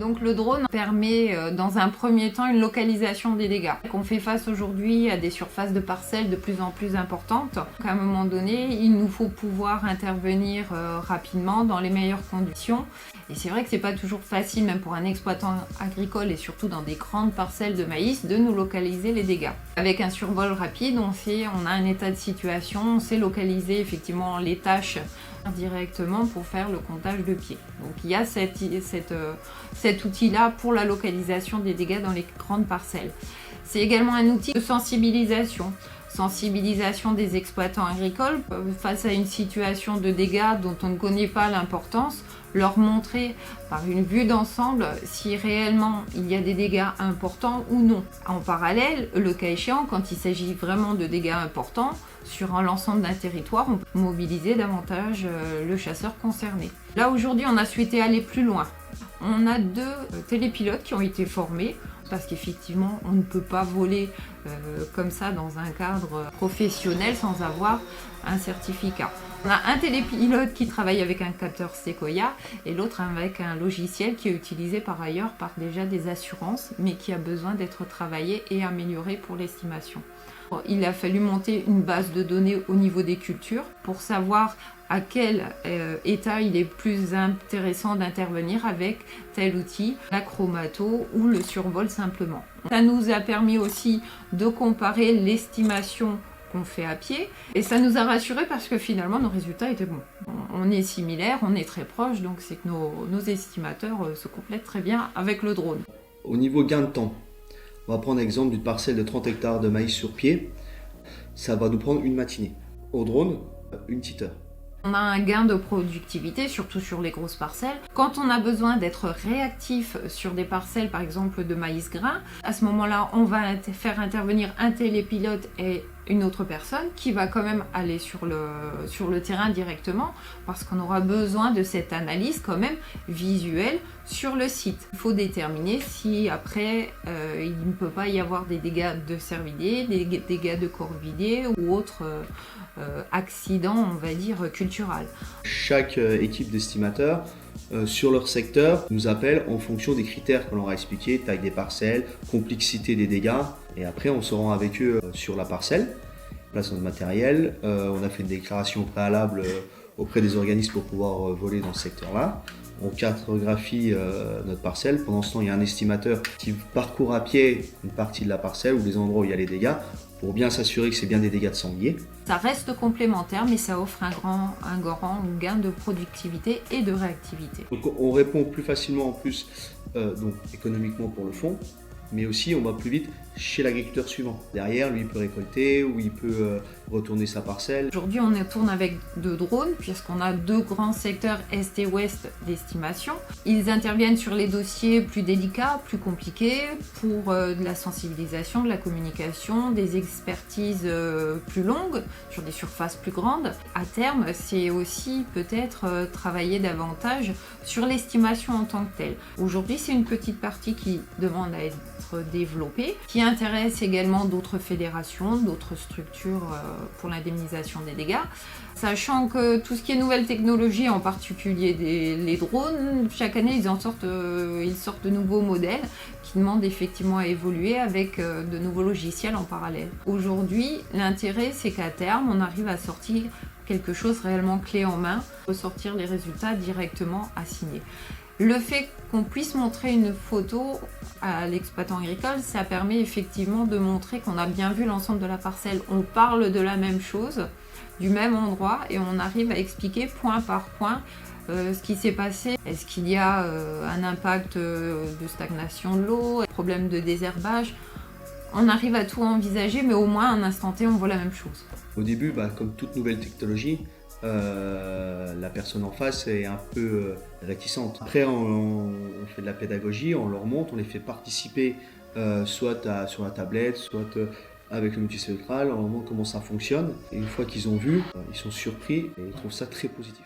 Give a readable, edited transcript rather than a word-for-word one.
Donc le drone permet dans un premier temps une localisation des dégâts. On fait face aujourd'hui à des surfaces de parcelles de plus en plus importantes. Donc à un moment donné, il nous faut pouvoir intervenir rapidement dans les meilleures conditions. Et c'est vrai que c'est pas toujours facile, même pour un exploitant agricole et surtout dans des grandes parcelles de maïs, de nous localiser les dégâts. Avec un survol rapide, on a un état de situation, on sait localiser effectivement les tâches directement pour faire le comptage de pieds. Donc il y a cet outil-là pour la localisation des dégâts dans les grandes parcelles. C'est également un outil de sensibilisation des exploitants agricoles face à une situation de dégâts dont on ne connaît pas l'importance, leur montrer par une vue d'ensemble si réellement il y a des dégâts importants ou non. En parallèle, le cas échéant, quand il s'agit vraiment de dégâts importants, sur l'ensemble d'un territoire, on peut mobiliser davantage le chasseur concerné. Là aujourd'hui, on a souhaité aller plus loin. On a 2 télépilotes qui ont été formés parce qu'effectivement, on ne peut pas voler comme ça dans un cadre professionnel sans avoir un certificat. On a un télépilote qui travaille avec un capteur Sequoia et l'autre avec un logiciel qui est utilisé par ailleurs par déjà des assurances, mais qui a besoin d'être travaillé et amélioré pour l'estimation. Il a fallu monter une base de données au niveau des cultures pour savoir à quel état il est plus intéressant d'intervenir avec tel outil, la chromato ou le survol simplement. Ça nous a permis aussi de comparer l'estimation qu'on fait à pied et ça nous a rassurés parce que finalement nos résultats étaient bons. On est similaires, on est très proches, donc c'est que nos estimateurs se complètent très bien avec le drone. Au niveau gain de temps, on va prendre l'exemple d'une parcelle de 30 hectares de maïs sur pied. Ça va nous prendre une matinée. Au drone, une petite heure. On a un gain de productivité, surtout sur les grosses parcelles. Quand on a besoin d'être réactif sur des parcelles, par exemple de maïs grain, à ce moment-là, on va faire intervenir un télépilote et une autre personne qui va quand même aller sur le terrain directement parce qu'on aura besoin de cette analyse quand même visuelle sur le site. Il faut déterminer si après il ne peut pas y avoir des dégâts de cervidés, des dégâts de corvidés ou autres accidents, on va dire, culturels. Chaque équipe d'estimateurs sur leur secteur nous appelle en fonction des critères qu'on leur a expliqués, taille des parcelles, complexité des dégâts. Et après, on se rend avec eux sur la parcelle, place notre matériel. On a fait une déclaration préalable auprès des organismes pour pouvoir voler dans ce secteur-là. On cartographie notre parcelle. Pendant ce temps, il y a un estimateur qui parcourt à pied une partie de la parcelle ou des endroits où il y a les dégâts pour bien s'assurer que c'est bien des dégâts de sanglier. Ça reste complémentaire, mais ça offre un grand gain de productivité et de réactivité. Donc on répond plus facilement en plus, donc économiquement pour le fond, mais aussi on va plus vite chez l'agriculteur suivant. Derrière, lui, il peut récolter ou il peut retourner sa parcelle. Aujourd'hui, on tourne avec 2 drones puisqu'on a 2 grands secteurs est et ouest d'estimation. Ils interviennent sur les dossiers plus délicats, plus compliqués, pour de la sensibilisation, de la communication, des expertises plus longues, sur des surfaces plus grandes. À terme, c'est aussi peut-être travailler davantage sur l'estimation en tant que telle. Aujourd'hui, c'est une petite partie qui demande à être développée, qui intéresse également d'autres fédérations, d'autres structures pour l'indemnisation des dégâts, sachant que tout ce qui est nouvelle technologie, en particulier les drones, chaque année ils sortent de nouveaux modèles qui demandent effectivement à évoluer avec de nouveaux logiciels en parallèle. Aujourd'hui, l'intérêt c'est qu'à terme on arrive à sortir quelque chose réellement clé en main, ressortir les résultats directement assignés. Le fait qu'on puisse montrer une photo à l'exploitant agricole, ça permet effectivement de montrer qu'on a bien vu l'ensemble de la parcelle. On parle de la même chose, du même endroit, et on arrive à expliquer point par point ce qui s'est passé. Est-ce qu'il y a un impact de stagnation de l'eau, problème de désherbage? On arrive à tout envisager, mais au moins à un instant T, on voit la même chose. Au début, comme toute nouvelle technologie, la personne en face est un peu réticente. Après, on fait de la pédagogie, on leur montre, on les fait participer soit sur la tablette, soit avec le multicentral, on leur montre comment ça fonctionne. Et une fois qu'ils ont vu, ils sont surpris et ils trouvent ça très positif.